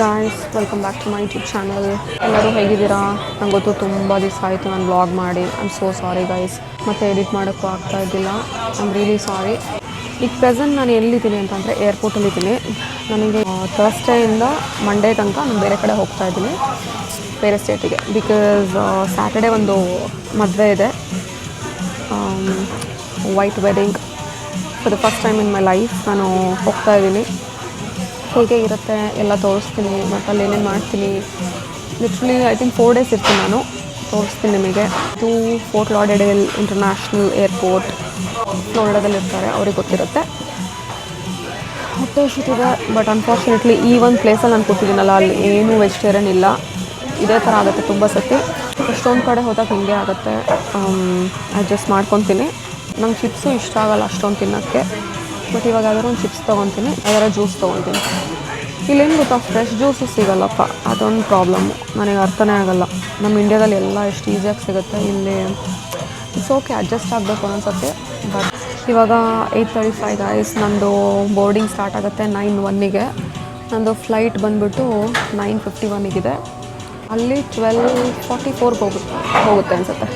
Guys, welcome back to my YouTube channel. ಎಲ್ಲರೂ ಹೇಗಿದ್ದೀರಾ? ನಂಗೆ ಗೊತ್ತು ತುಂಬ ದಿವಸ ಆಯಿತು ನಾನು ವ್ಲಾಗ್ ಮಾಡಿ. I am so sorry guys. ಮತ್ತೆ ಎಡಿಟ್ ಮಾಡೋಕ್ಕೂ ಆಗ್ತಾ ಇದ್ದಿಲ್ಲ. I am really sorry. ಈಗ ಪ್ರೆಸೆಂಟ್ ನಾನು ಎಲ್ಲಿದ್ದೀನಿ ಅಂತಂದರೆ ಏರ್ಪೋರ್ಟಲ್ಲಿದ್ದೀನಿ. ನನಗೆ ಥರ್ಸ್ಡೇಯಿಂದ ಮಂಡೇ ತನಕ ನಾನು ಬೇರೆ ಕಡೆ ಹೋಗ್ತಾ ಇದ್ದೀನಿ, ಬೇರೆ ಸ್ಟೇಟಿಗೆ. ಬಿಕಾಸ್ ಸ್ಯಾಟರ್ಡೇ ಒಂದು ಮದುವೆ ಇದೆ, white wedding. For the first time in my life ನಾನು ಹೋಗ್ತಾ ಇದ್ದೀನಿ. ಹೇಗೆ ಇರುತ್ತೆ ಎಲ್ಲ ತೋರಿಸ್ತೀನಿ, ಮತ್ತು ಅಲ್ಲಿ ಏನೇನು ಮಾಡ್ತೀನಿ. ಲಿಟ್ರಲಿ ಐ ಥಿಂಕ್ 4 days ಇರ್ತೀನಿ ನಾನು. ತೋರಿಸ್ತೀನಿ ನಿಮಗೆ. ಇದು ಫೋರ್ಟ್ ಲಾಡೆರ್ಡೇಲ್ ಇಂಟರ್ನ್ಯಾಷನಲ್ ಏರ್ಪೋರ್ಟ್ ಫ್ಲೋರಿಡಾದಲ್ಲಿರ್ತಾರೆ, ಅವ್ರಿಗೆ ಗೊತ್ತಿರುತ್ತೆ. ಹೊಟ್ಟೆ ಹಸಿತಿದೆ, ಬಟ್ ಅನ್ಫಾರ್ಚುನೇಟ್ಲಿ ಈ ಒಂದು ಪ್ಲೇಸಲ್ಲಿ ನಾನು ಕೂತಿದ್ದೀನಲ್ಲ, ಅಲ್ಲಿ ಏನೂ ವೆಜಿಟೇರಿಯನ್ ಇಲ್ಲ. ಇದೇ ಥರ ಆಗುತ್ತೆ ತುಂಬ ಸತಿ. ಎಷ್ಟೊಂದು ಕಡೆ ಹೋದಾಗ ಹಿಂಗೆ ಆಗುತ್ತೆ. ಅಡ್ಜಸ್ಟ್ ಮಾಡ್ಕೊತೀನಿ. ನಂಗೆ ಚಿಪ್ಸು ಇಷ್ಟ ಆಗೋಲ್ಲ ಅಷ್ಟೊಂದು ತಿನ್ನೋಕ್ಕೆ, ಬಟ್ ಇವಾಗ ಯಾವ್ದಾದ್ರು ಒಂದು ಚಿಪ್ಸ್ ತೊಗೊತೀನಿ, ಯಾವ್ದಾರು ಜ್ಯೂಸ್ ತೊಗೊತೀನಿ. ಇಲ್ಲೇನು ಗೊತ್ತಾ, ಫ್ರೆಶ್ ಜ್ಯೂಸು ಸಿಗೋಲ್ಲಪ್ಪ, ಅದೊಂದು ಪ್ರಾಬ್ಲಮ್ಮು. ನನಗೆ ಅರ್ಥನೇ ಆಗೋಲ್ಲ. ನಮ್ಮ ಇಂಡ್ಯಾದಲ್ಲಿ ಎಲ್ಲ ಎಷ್ಟು ಈಸಿಯಾಗಿ ಸಿಗುತ್ತೆ, ಇಲ್ಲಿ ಇಟ್ಸ್ ಓಕೆ, ಅಡ್ಜಸ್ಟ್ ಆಗಬೇಕು ಅನ್ನಿಸುತ್ತೆ. ಬಟ್ ಇವಾಗ 8:35 ಗೈಸ್. ನಂದು ಬೋರ್ಡಿಂಗ್ ಸ್ಟಾರ್ಟ್ ಆಗುತ್ತೆ 9:01ಗೆ. ನಂದು ಫ್ಲೈಟ್ ಬಂದುಬಿಟ್ಟು 9:51 ಅಲ್ಲಿ 12:44 ಹೋಗುತ್ತೆ ಅನಿಸುತ್ತೆ.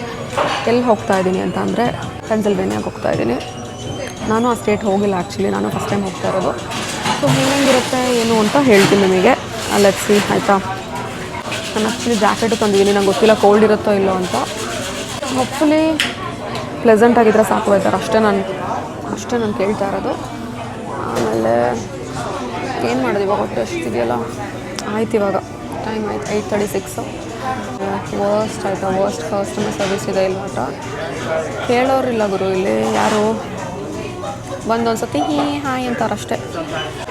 ಎಲ್ಲಿ ಹೋಗ್ತಾ ಇದ್ದೀನಿ ಅಂತ ಅಂದರೆ ಪೆನ್ಸಿಲ್ವೇನಿಯಾಗೆ ಹೋಗ್ತಾ ಇದ್ದೀನಿ. ನಾನು ಆ ಸ್ಟೇಟ್ ಹೋಗಿಲ್ಲ ಆ್ಯಕ್ಚುಲಿ, ನಾನು ಫಸ್ಟ್ ಟೈಮ್ ಹೋಗ್ತಾ ಇರೋದು. ಸೊ ಹೇಗಿರುತ್ತೆ ಏನು ಅಂತ ಹೇಳ್ತೀನಿ ನಿಮಗೆ. ಲೆಟ್ಸ್ ಸಿ, ಆಯಿತಾ? ನಾನು ಆ್ಯಕ್ಚುಲಿ ಜಾಕೆಟು ತಂದಿದ್ದೀನಿ, ನಂಗೆ ಗೊತ್ತಿಲ್ಲ ಕೋಲ್ಡ್ ಇರುತ್ತೋ ಇಲ್ಲೋ ಅಂತ. ಹೋಪ್ಫುಲಿ ಪ್ಲೆಸೆಂಟ್ ಆಗಿದ್ದರೆ ಸಾಕು ವೆದರ್, ಅಷ್ಟೇ ನಾನು ಕೇಳ್ತಾ ಇರೋದು. ಆಮೇಲೆ ಏನು ಮಾಡೋದು ಇವಾಗ, ಹೊಟ್ಟೆ ಅಷ್ಟಿದೆಯಲ್ಲ. ಆಯ್ತು, ಇವಾಗ ಟೈಮ್ ಆಯ್ತು 8:36. ವರ್ಸ್ಟ್ ಆಯಿತಾ, ವರ್ಸ್ಟ್ ಕಸ್ಟಮರ್ ಸರ್ವಿಸ್ ಇದೆ ಇಲ್ಲಿ ಮಾತ್ರ. ಕೇಳೋರಿಲ್ಲ ಗುರು ಇಲ್ಲಿ ಯಾರು. ಒಂದೊಂದು ಸತಿ ಹಾಯ್ ಅಂತಾರಷ್ಟೇ.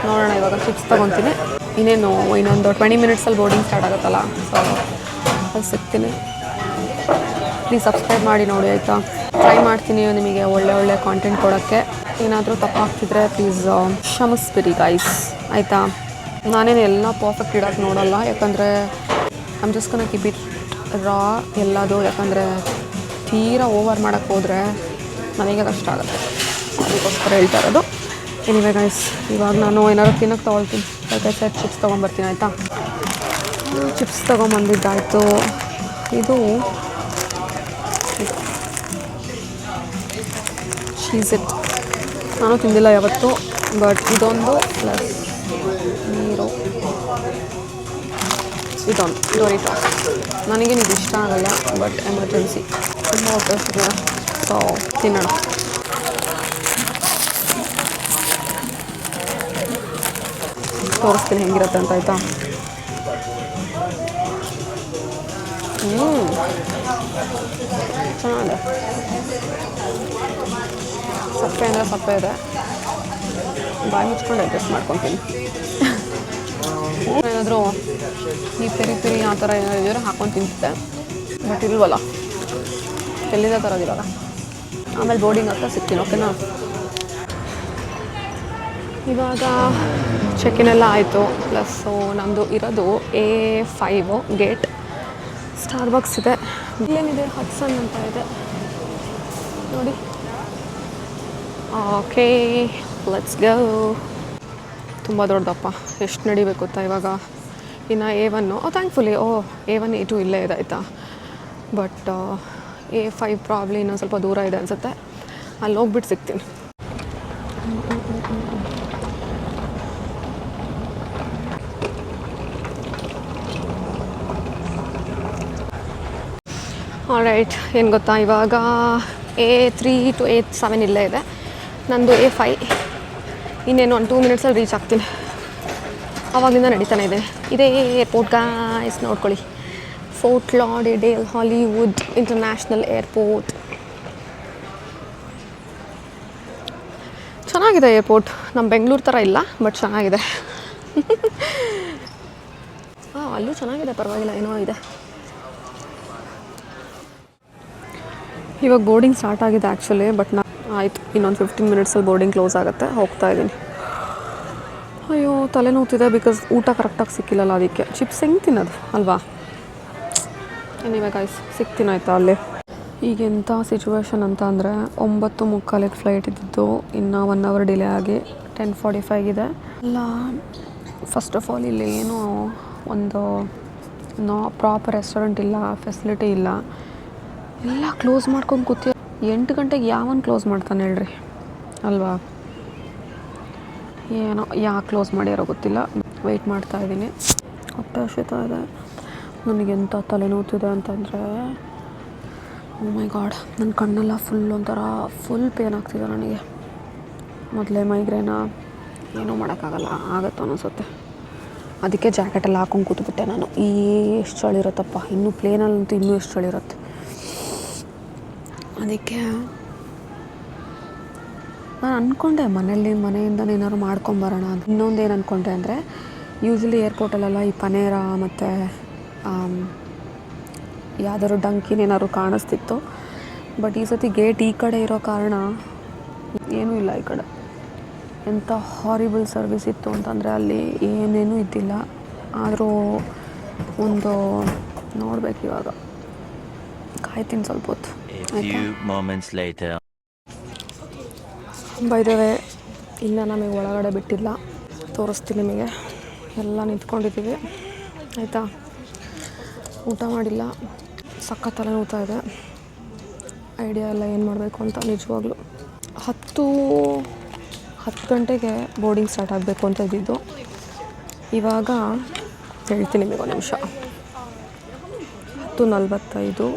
ನೋಡೋಣ, ಇವಾಗ ಚಿಪ್ಸ್ ತೊಗೊತೀನಿ. ಇನ್ನೊಂದು 20 minutesಲ್ಲಿ ಬೋರ್ಡಿಂಗ್ ಸ್ಟಾರ್ಟ್ ಆಗುತ್ತಲ್ಲ, ಸೊ ಅಲ್ಲಿ ಸಿಗ್ತೀನಿ. ಪ್ಲೀಸ್ ಸಬ್ಸ್ಕ್ರೈಬ್ ಮಾಡಿ ನೋಡಿ, ಆಯಿತಾ? ಟ್ರೈ ಮಾಡ್ತೀನಿ ನಿಮಗೆ ಒಳ್ಳೆ ಕಾಂಟೆಂಟ್ ಕೊಡೋಕ್ಕೆ. ಏನಾದರೂ ತಪ್ಪಾಗ್ತಿದ್ರೆ ಪ್ಲೀಸ್ ಕ್ಷಮಿಸ್ಬಿಡಿ ಗೈಸ್, ಆಯಿತಾ? ನಾನೇನು ಎಲ್ಲ ಪರ್ಫೆಕ್ಟ್ ಇಡೋಕ್ಕೆ ನೋಡೋಲ್ಲ, ಯಾಕಂದರೆ I am just gonna keep it raw ಎಲ್ಲದು. ಯಾಕಂದರೆ ತೀರಾ ಓವರ್ ಮಾಡೋಕ್ಕೆ ಹೋದರೆ ನನಗೆ ಕಷ್ಟ ಆಗುತ್ತೆ, ಅದಕ್ಕೋಸ್ಕರ ಹೇಳ್ತಾ ಇರೋದು. ಎನಿವೆ ಗೈಸ್, ಇವಾಗ ನಾನು ಏನಾದ್ರು ತಿನ್ನೋಕ್ಕೆ ತೊಗೊಳ್ತೀನಿ. ಯಾಕಂದರೆ ಚಿಪ್ಸ್ ತೊಗೊಂಬರ್ತೀನಿ, ಆಯಿತಾ? ಚಿಪ್ಸ್ ತೊಗೊಂಬಂದಿದ್ದಾಯಿತು. ಇದು ಚೀಸ್ ಇಟ್ ನಾನು ತಿಂದಿಲ್ಲ ಯಾವತ್ತು, ಬಟ್ ಇದೊಂದು ಪ್ಲಸ್ ನೀರು, ಇದೊಂದು ಡೋರಿಟಾಸ್. ನನಗೇನು ಇದು ಇಷ್ಟ ಆಗಲ್ಲ, ಬಟ್ ಎಮರ್ಜೆನ್ಸಿ ತುಂಬ ಹೊಟ್ಟೆ. ಸೊ ತಿನ್ನೋಣ. ತೋರಿಸ್ತೀನಿ ಹೆಂಗಿರುತ್ತೆ ಅಂತ, ಆಯಿತಾ? ಚೆನ್ನಾಗಿದೆ. ಸಪ್ಪೆ ಅಂದರೆ ಸಪ್ಪೆ ಇದೆ, ಬಾಯಿ ಮುಚ್ಕೊಂಡು ಅಡ್ಜಸ್ಟ್ ಮಾಡ್ಕೊತೀನಿ. ಏನಾದರೂ ಈ ಪೆರಿ ಆ ಥರ ಏನಾದ್ರು ಇದ್ದರೆ ಹಾಕೊಂಡು ತಿಂತಿದ್ದೆ, ಬಟ್ ಇಲ್ವಲ್ಲ. ಎಲ್ಲಿಂದ ತರೋದಿವಾಗ? ಆಮೇಲೆ ಬೋರ್ಡಿಂಗ್ ಹತ್ರ ಸಿಗ್ತೀನಿ, ಓಕೆನಾ? ಇವಾಗ ಚೆಕ್-ಇನ್ ಎಲ್ಲ ಆಯಿತು. ಪ್ಲಸ್ಸು ನಮ್ಮದು ಇರೋದು A5 ಗೇಟ್. ಸ್ಟಾರ್ಬಕ್ಸ್ ಇದೆ, ಏನಿದೆ ಹಟ್ಸನ್ ಅಂತ ಇದೆ ನೋಡಿ. Okay, let's go. ತುಂಬ ದೊಡ್ಡದಪ್ಪ, ಎಷ್ಟು ನಡಿಬೇಕು ಗೊತ್ತಾ ಇವಾಗ. ಇನ್ನು A1 ಥ್ಯಾಂಕ್ಫುಲಿ A1 A2 ಇಲ್ಲೇ ಇದೆ, ಆಯಿತಾ? ಬಟ್ A5 ಪ್ರಾಬ್ಲಿ ಇನ್ನೊಂದು ಸ್ವಲ್ಪ ದೂರ ಇದೆ ಅನಿಸುತ್ತೆ. ಅಲ್ಲಿ ಹೋಗ್ಬಿಟ್ಟು ಸಿಗ್ತೀನಿ. ಆಲ್ರೈಟ್, ಏನು ಗೊತ್ತಾ, ಇವಾಗ A3 to A7 ಇಲ್ಲೇ ಇದೆ. ನಂದು A5 ಇನ್ನೇನು ಒಂದು 2 minutesಲ್ಲಿ ರೀಚ್ ಆಗ್ತೀನಿ. ಆವಾಗಿಂದ ನಡೀತಾನೆ ಇದೆ. ಇದೇ ಏರ್ಪೋರ್ಟ್ ಗಾಯ್ಸ್, ನೋಡ್ಕೊಳ್ಳಿ. Fort Lauderdale Hollywood international airport. ಚೆನ್ನಾಗಿದೆ ಏರ್ಪೋರ್ಟ್, ನಮ್ಮ ಬೆಂಗಳೂರು ಥರ ಇಲ್ಲ, ಬಟ್ ಚೆನ್ನಾಗಿದೆ. ಅಲ್ಲೂ ಚೆನ್ನಾಗಿದೆ, ಪರವಾಗಿಲ್ಲ, ಏನೋ ಇದೆ. ಇವಾಗ ಬೋರ್ಡಿಂಗ್ ಸ್ಟಾರ್ಟ್ ಆಗಿದೆ ಆ್ಯಕ್ಚುಲಿ, ಬಟ್ ಆಯಿತು, ಇನ್ನೊಂದು 15 minutesಲ್ಲಿ ಬೋರ್ಡಿಂಗ್ ಕ್ಲೋಸ್ ಆಗುತ್ತೆ. ಹೋಗ್ತಾ ಇದ್ದೀನಿ. ಅಯ್ಯೋ ತಲೆನೋವ್ತಿದೆ, ಬಿಕಾಸ್ ಊಟ ಕರೆಕ್ಟಾಗಿ ಸಿಕ್ಕಿಲ್ಲಲ್ಲ, ಅದಕ್ಕೆ. ಚಿಪ್ಸ್ ಹೆಂಗೆ ತಿನ್ನೋದು ಅಲ್ವಾ? ಎನಿವೆ ಗೈಸ್, ಸಿಗ್ತೀನಿ, ಆಯಿತಾ? ಅಲ್ಲಿ ಈಗ ಎಂಥ ಸಿಚುವೇಶನ್ ಅಂತ ಅಂದರೆ 9:45 ಫ್ಲೈಟ್ ಇದ್ದಿದ್ದು, ಇನ್ನು 1 hour ಡಿಲೇ ಆಗಿ 10:45 ಇದೆ. ಎಲ್ಲ ಫಸ್ಟ್ ಆಫ್ ಆಲ್ ಇಲ್ಲಿ ಏನು ಒಂದು ಪ್ರಾಪರ್ ರೆಸ್ಟೋರೆಂಟ್ ಇಲ್ಲ, ಫೆಸಿಲಿಟಿ ಇಲ್ಲ, ಎಲ್ಲ ಕ್ಲೋಸ್ ಮಾಡ್ಕೊಂಡು ಕೂತಿ. 8 ಗಂಟೆಗೆ ಯಾವನ್ ಕ್ಲೋಸ್ ಮಾಡ್ತಾನೆ ಹೇಳ್ರಿ ಅಲ್ವಾ? ಏನೋ ಯಾಕೆ ಕ್ಲೋಸ್ ಮಾಡ್ಯಾರೋ ಗೊತ್ತಿಲ್ಲ. ವೆಯ್ಟ್ ಮಾಡ್ತಾಯಿದ್ದೀನಿ. ಹೊಟ್ಟೆ ಹಸಿತಾ ಇದೆ. ನನಗೆಂಥ ತಲೆನೋವ್ತಿದೆ ಅಂತಂದರೆ, ಓ ಮೈ ಗಾಡ್, ನನ್ನ ಕಣ್ಣೆಲ್ಲ ಫುಲ್ ಪೇನ್ ಆಗ್ತಿದೆ ನನಗೆ. ಮೊದಲೇ ಮೈಗ್ರೇನ, ಏನೂ ಮಾಡೋಕ್ಕಾಗಲ್ಲ, ಆಗತ್ತೋ ಅನಿಸುತ್ತೆ. ಅದಕ್ಕೆ ಜಾಕೆಟೆಲ್ಲ ಹಾಕೊಂಡು ಕೂತ್ಬಿಟ್ಟೆ ನಾನು. ಎಷ್ಟು ಚಳಿ ಇರುತ್ತಪ್ಪ, ಇನ್ನೂ ಪ್ಲೇನಲ್ಲಂತೂ ಇನ್ನೂ ಎಷ್ಟು ಚಳಿ ಇರುತ್ತೆ. ಅದಕ್ಕೆ ನಾನು ಅಂದ್ಕೊಂಡೆ ಮನೆಯಿಂದನೇ ಏನಾದ್ರು ಮಾಡ್ಕೊಂಬರೋಣ ಅಂತ. ಇನ್ನೊಂದು ಏನು ಅಂದ್ಕೊಂಡೆ ಅಂದರೆ, ಯೂಶ್ವಲಿ ಏರ್ಪೋರ್ಟಲ್ಲೆಲ್ಲ ಈ ಪನೇರ ಮತ್ತು ಯಾವ್ದಾದ್ರು ಡಂಕಿನ ಏನಾದ್ರು ಕಾಣಿಸ್ತಿತ್ತು. ಬಟ್ ಈ ಸತಿ ಗೇಟ್ ಈ ಕಡೆ ಇರೋ ಕಾರಣ ಏನೂ ಇಲ್ಲ ಈ ಕಡೆ. ಎಂಥ ಹಾರಿಬಲ್ ಸರ್ವಿಸ್ ಇತ್ತು ಅಂತಂದರೆ ಅಲ್ಲಿ ಏನೇನೂ ಇದ್ದಿಲ್ಲ. ಆದರೂ ಒಂದು ನೋಡ್ಬೇಕು, ಇವಾಗ ಕಾಯ್ತೀನಿ ಸ್ವಲ್ಪ ಹೊತ್ತು. ಬೈ ದ ವೇ, ಇನ್ನು ನಮಗೆ ಒಳಗಡೆ ಬಿಟ್ಟಿಲ್ಲ, ತೋರಿಸ್ತೀನಿ ನಿಮಗೆ. ಎಲ್ಲ ನಿಂತ್ಕೊಂಡಿದ್ದೀವಿ ಆಯಿತಾ. ಊಟ ಮಾಡಿಲ್ಲ, ಸಖತ್ ತಲೆ ನೋವ್ತಾ ಇದೆ. ಐಡಿಯಾ ಇಲ್ಲ ಏನು ಮಾಡಬೇಕು ಅಂತ ನಿಜವಾಗ್ಲೂ. 10 ಗಂಟೆಗೆ ಬೋರ್ಡಿಂಗ್ ಸ್ಟಾರ್ಟ್ ಆಗಬೇಕು ಅಂತ ಇದ್ದಿದ್ದು. ಇವಾಗ ಹೇಳ್ತೀನಿ ನಿಮಗೆ ಒಂದು ನಿಮಿಷ. 10:45.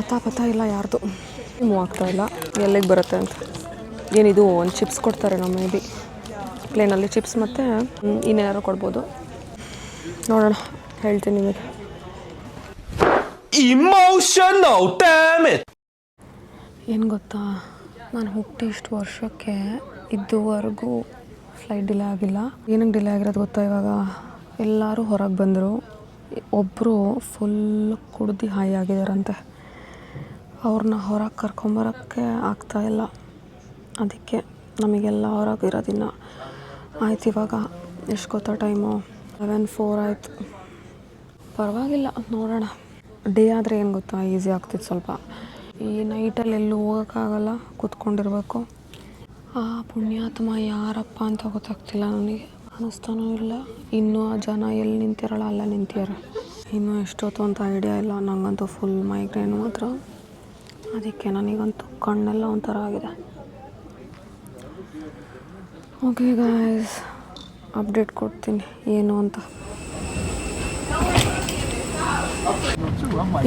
ಅತಾಪತ ಇಲ್ಲ ಯಾರ್ದು, ಮೂವ್ ಆಗ್ತಾಯಿಲ್ಲ. ಎಲ್ಲಿಗೆ ಬರುತ್ತೆ ಅಂತ. ಏನಿದು ಒಂದು ಚಿಪ್ಸ್ ಕೊಡ್ತಾರೆ ನಮ್ಮ ಮೇ ಬಿ ಪ್ಲೇನಲ್ಲಿ. ಚಿಪ್ಸ್ ಮತ್ತು ಇನ್ನೇನಾರು ಕೊಡ್ಬೋದು, ನೋಡೋಣ. ಹೇಳ್ತೀನಿ ನಿಮಗೆ. Emotional damage. ಏನು ಗೊತ್ತಾ, ನಾನು ಹುಟ್ಟಿ ಇಷ್ಟು ವರ್ಷಕ್ಕೆ ಇದುವರೆಗೂ ಫ್ಲೈಟ್ ಡಿಲೇ ಆಗಿಲ್ಲ. ಏನಕ್ಕೆ ಡಿಲೇ ಆಗಿರೋದು ಗೊತ್ತಾ? ಇವಾಗ ಎಲ್ಲರೂ ಹೊರಗೆ ಬಂದರು. ಒಬ್ಬರು ಫುಲ್ ಕುಡ್ದು ಹಾಯ್ ಆಗಿದ್ದಾರಂತೆ. ಅವ್ರನ್ನ ಹೊರಗೆ ಕರ್ಕೊಂಬರೋಕ್ಕೆ ಆಗ್ತಾಯಿಲ್ಲ. ಅದಕ್ಕೆ ನಮಗೆಲ್ಲ ಹೊರಗೆ ಇರೋದಿನ್ನ ಆಯ್ತು. ಇವಾಗ ಎಷ್ಟು ಗೊತ್ತಾ ಟೈಮು? 11:04 ಆಯಿತು. ಪರವಾಗಿಲ್ಲ, ನೋಡೋಣ. ಡೇ ಆದರೆ ಏನು ಗೊತ್ತಾ, ಈಸಿ ಆಗ್ತಿತ್ತು ಸ್ವಲ್ಪ. ಈ ನೈಟಲ್ಲಿ ಎಲ್ಲೂ ಹೋಗೋಕ್ಕಾಗಲ್ಲ, ಕೂತ್ಕೊಂಡಿರ್ಬೇಕು. ಆ ಪುಣ್ಯಾತ್ಮ ಯಾರಪ್ಪ ಅಂತ ಗೊತ್ತಾಗ್ತಿಲ್ಲ ನನಗೆ, ಅನ್ನಿಸ್ತಾನೂ ಇಲ್ಲ. ಇನ್ನೂ ಆ ಜನ ಎಲ್ಲಿ ನಿಂತಿರಲ್ಲ ಅಲ್ಲ ನಿಂತಿದ್ದಾರೆ. ಇನ್ನೂ ಎಷ್ಟೊತ್ತು ಅಂತ ಐಡಿಯಾ ಇಲ್ಲ. ನನಗಂತೂ ಫುಲ್ ಮೈಗ್ರೇನ್ ಮಾತ್ರ. ಅದಕ್ಕೆ ನನಗಂತೂ ಕಣ್ಣೆಲ್ಲ ಒಂಥರ ಆಗಿದೆ. ಓಕೆ ಗಾಯ್ಸ್, ಅಪ್ಡೇಟ್ ಕೊಡ್ತೀನಿ ಏನು ಅಂತ.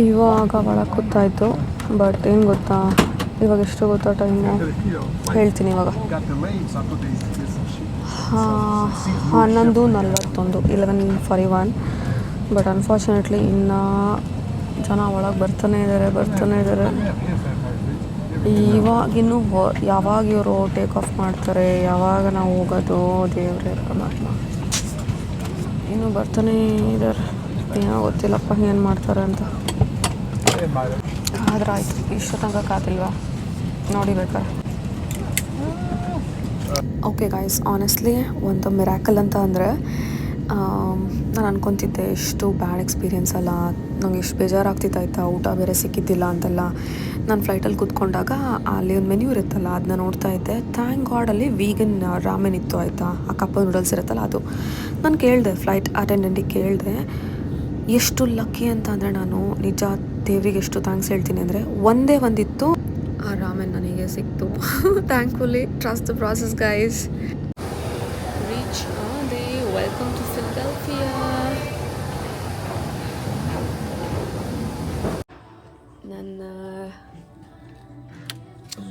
ಇವಾಗ ಒಳಗೆ ಕೂತಾಯಿತು. ಬಟ್ ಏನು ಗೊತ್ತಾ, ಇವಾಗ ಎಷ್ಟು ಗೊತ್ತಾ ಟೈಮು? ಹೇಳ್ತೀನಿ ಇವಾಗ. 11:41, 11:41. ಬಟ್ ಅನ್ಫಾರ್ಚುನೇಟ್ಲಿ ಇನ್ನೂ ಜನ ಒಳಗೆ ಬರ್ತಾನೆ ಇದ್ದಾರೆ. ಇವಾಗಿನ್ನೂ ಯಾವಾಗ ಇವರು ಟೇಕ್ ಆಫ್ ಮಾಡ್ತಾರೆ, ಯಾವಾಗ ನಾವು ಹೋಗೋದು, ದೇವರೇ ಪರಮಾತ್ಮ. ಇನ್ನೂ ಬರ್ತಾನೇ ಇದ್ದಾರೆ. ಏನೋ ಗೊತ್ತಿಲ್ಲಪ್ಪ ಏನು ಮಾಡ್ತಾರೆ ಅಂತ. ಆದ್ರೆ ಆಯಿತು, ಇಷ್ಟು ತನಕ ಕಾದಿಲ್ವಾ ನೋಡಿ ಬೇಕಾರೆ. ಓಕೆ ಗಾಯ್ಸ್, ಆನೆಸ್ಟ್ಲಿ ಒಂದು ಮಿರಾಕಲ್ ಅಂತ ಅಂದರೆ, ನಾನು ಅನ್ಕೊತಿದ್ದೆ ಎಷ್ಟು ಬ್ಯಾಡ್ ಎಕ್ಸ್ಪೀರಿಯೆನ್ಸ್ ಅಲ್ಲ, ನಂಗೆ ಎಷ್ಟು ಬೇಜಾರಾಗ್ತಿತ್ತು ಆಯಿತಾ, ಊಟ ಬೇರೆ ಸಿಕ್ಕಿದ್ದಿಲ್ಲ ಅಂತೆಲ್ಲ. ನಾನು ಫ್ಲೈಟಲ್ಲಿ ಕೂತ್ಕೊಂಡಾಗ ಅಲ್ಲಿ ಒಂದು ಮೆನ್ಯೂ ಇರುತ್ತಲ್ಲ, ಅದನ್ನ ನೋಡ್ತಾ ಇದ್ದೆ. ಥ್ಯಾಂಕ್ ಗಾಡ್ ಅಲ್ಲಿ ವೀಗನ್ ರಾಮೆನ್ ಇತ್ತು ಆಯಿತಾ. ಆ ಕಪ್ ನೂಡಲ್ಸ್ ಇರುತ್ತಲ್ಲ ಅದು. ನಾನು ಕೇಳಿದೆ, ಫ್ಲೈಟ್ ಅಟೆಂಡೆಂಟಿಗೆ ಕೇಳಿದೆ ಎಷ್ಟು ಲಕ್ಕಿ ಅಂತ. ಅಂದರೆ ನಾನು ನಿಜ ದೇವರಿಗೆ ಎಷ್ಟು ಥ್ಯಾಂಕ್ಸ್ ಹೇಳ್ತೀನಿ ಅಂದರೆ, ಒಂದಿತ್ತು ಆ ರಾಮೆನ್ ನನಗೆ ಸಿಕ್ತು. Thankfully. Trust the process guys. Reach ಆದೆ. Welcome to Philadelphia. ನನ್ನ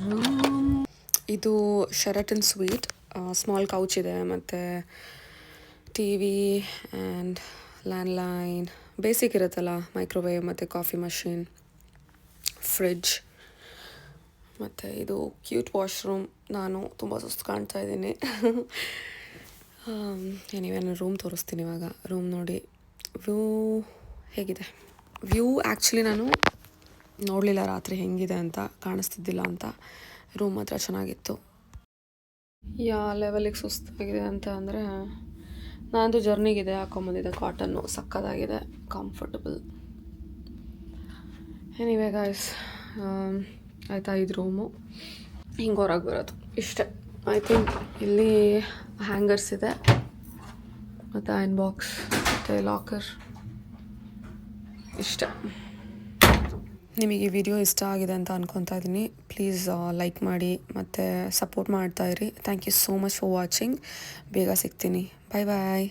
ರೂಮ್ ಇದು ಶೆರಟನ್ ಸ್ವೀಟ್. ಸ್ಮಾಲ್ ಕೌಚ್ ಇದೆ, ಮತ್ತು TV ಆ್ಯಂಡ್ ಲ್ಯಾಂಡ್ಲೈನ್, ಬೇಸಿಕ್ ಇರುತ್ತಲ್ಲ, ಮೈಕ್ರೋವೇವ್ ಮತ್ತು ಕಾಫಿ ಮಷೀನ್, ಫ್ರಿಡ್ಜ್, ಮತ್ತು ಇದು ಕ್ಯೂಟ್ ವಾಶ್ರೂಮ್. ನಾನು ತುಂಬ ಸುಸ್ತು ಕಾಣ್ತಾ ಇದ್ದೀನಿ. ಎನಿವೆ ನಾನು ರೂಮ್ ತೋರಿಸ್ತೀನಿ ಇವಾಗ. ರೂಮ್ ನೋಡಿ, ವ್ಯೂ ಹೇಗಿದೆ. ವ್ಯೂ ಆ್ಯಕ್ಚುಲಿ ನಾನು ನೋಡಲಿಲ್ಲ ರಾತ್ರಿ ಹೆಂಗಿದೆ ಅಂತ, ಕಾಣಿಸ್ತಿದ್ದಿಲ್ಲ ಅಂತ. ರೂಮ್ ಮಾತ್ರ ಚೆನ್ನಾಗಿತ್ತು. ಯಾವ ಲೆವೆಲಿಗೆ ಸುಸ್ತಾಗಿದೆ ಅಂತ ಅಂದರೆ, ನಾನಂತೂ ಜರ್ನಿಗಿದೆ ಹಾಕೊಂಬಂದಿದ್ದೆ ಕಾಟನ್ನು, ಸಕ್ಕತ್ತಾಗಿದೆ, ಕಂಫರ್ಟಬಲ್. ಎನಿವೆ ಗಾಯ್ಸ್, ಆಯಿತಾ, ಇದು ರೂಮು. ಹಿಂಗೆ ಹೊರಗೆ ಬರೋದು ಇಷ್ಟೇ. ಐ ಥಿಂಕ್ ಇಲ್ಲಿ ಹ್ಯಾಂಗರ್ಸ್ ಇದೆ. ಮತ್ತು ಅಯನ್ ಬಾಕ್ಸ್ ಮತ್ತು ಲಾಕರ್ ಇಷ್ಟ. ನಿಮಗೆ ಈ ವಿಡಿಯೋ ಇಷ್ಟ ಆಗಿದೆ ಅಂತ ಅನ್ಕೊತಾ ಇದ್ದೀನಿ. ಪ್ಲೀಸ್ ಲೈಕ್ ಮಾಡಿ ಮತ್ತು ಸಪೋರ್ಟ್ ಮಾಡ್ತಾಯಿರಿ. Thank you so much for watching. ಬೇಗ ಸಿಗ್ತೀನಿ. ಬಾಯ್ ಬಾಯ್.